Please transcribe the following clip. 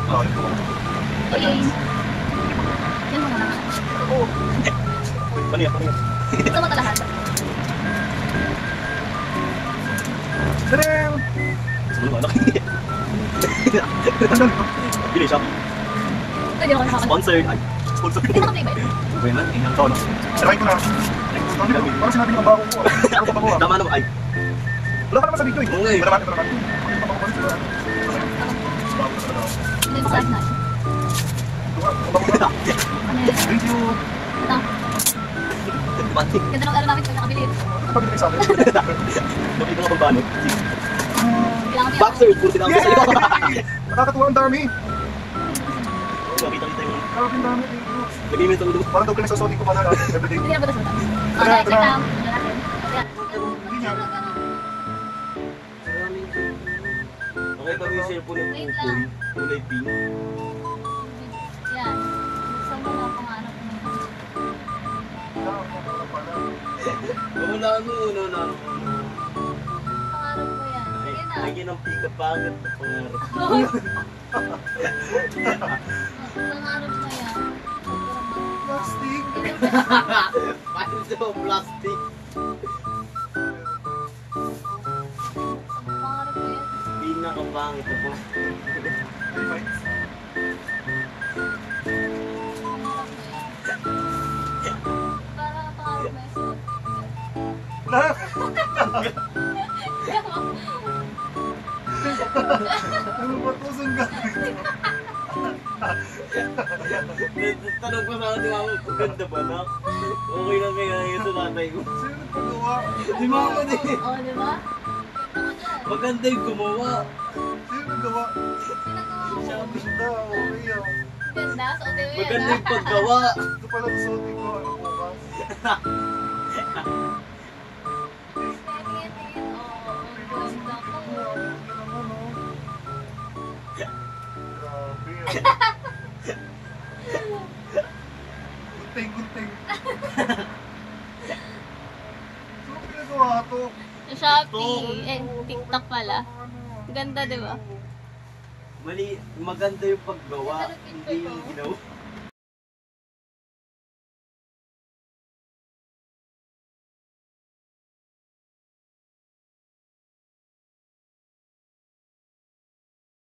Oo, ito ko. Eh, yan mo na naman. Oo. Paano yan? Gusto mo talahan. Tadam! Gusto mo naman, Bili siya. Pwede ako nakakal. Sponsored. Ay, sponsored. Hindi nakapay ba yun? Okay na, inang to, no? Try ko na. Parang sinabi ng bago ko. Ano pa ba? Tama naman, ay. Wala ka naman sa video eh. Oo, eh. Ito naman, ito naman. Hindi ko kahit na. Ano yun? Thank you. Ito. Batik. Ganda ng laro namin pag nakabili. Pagdating sa akin. Bakit ka nga pang banot? Kailangan ko Boxer, puro sinabi ko sa'yo. Nakakatuwa ang dami. Makita-kita yung... Grabe ang dami. Lagay mo yung tulo. Parang daw pinagsasabi ko pa na everyday. Hindi na ba ito sumunod? Tara, Okay, check tara. lang. Tignan natin. Hindi niya. Okay, pag yung cellphone yung Wait lang. kulay pink. Yan. Gusto mo nga pangarap mo. Wala ano, wala ano. Pangarap mo yan. Sige na. Lagi ng pika pagod na pangarap. Pangarap mo yan. Plastic. Paano ito? Plastic. Pangarap mo yan. Pinakapangit na po. Para pangarap mo yan. Lahat. Ano ba ito? Saan galing? Tanong ko sa akin, di mama, ganda ba na? Okay lang kaya yun sa tatay ko. Sino nagpagawa? Si mama din. Oo, di ba? Maganda yung gumawa. Sino nagawa? Pinagawa mo. Ganda, okay ah. Ganda, suotin mo yan. Maganda yung paggawa. Ito pala susuotin ko. Ano bukas? Tingin, tingin. Oo, ganda ko. Grabe naman oh. Grabe ah. Gunting-gunting. Sino pinagawa to? Sa Shopee. Eh, TikTok pala. Ganda, di ba? Mali, maganda yung paggawa. Hindi yung ginawa.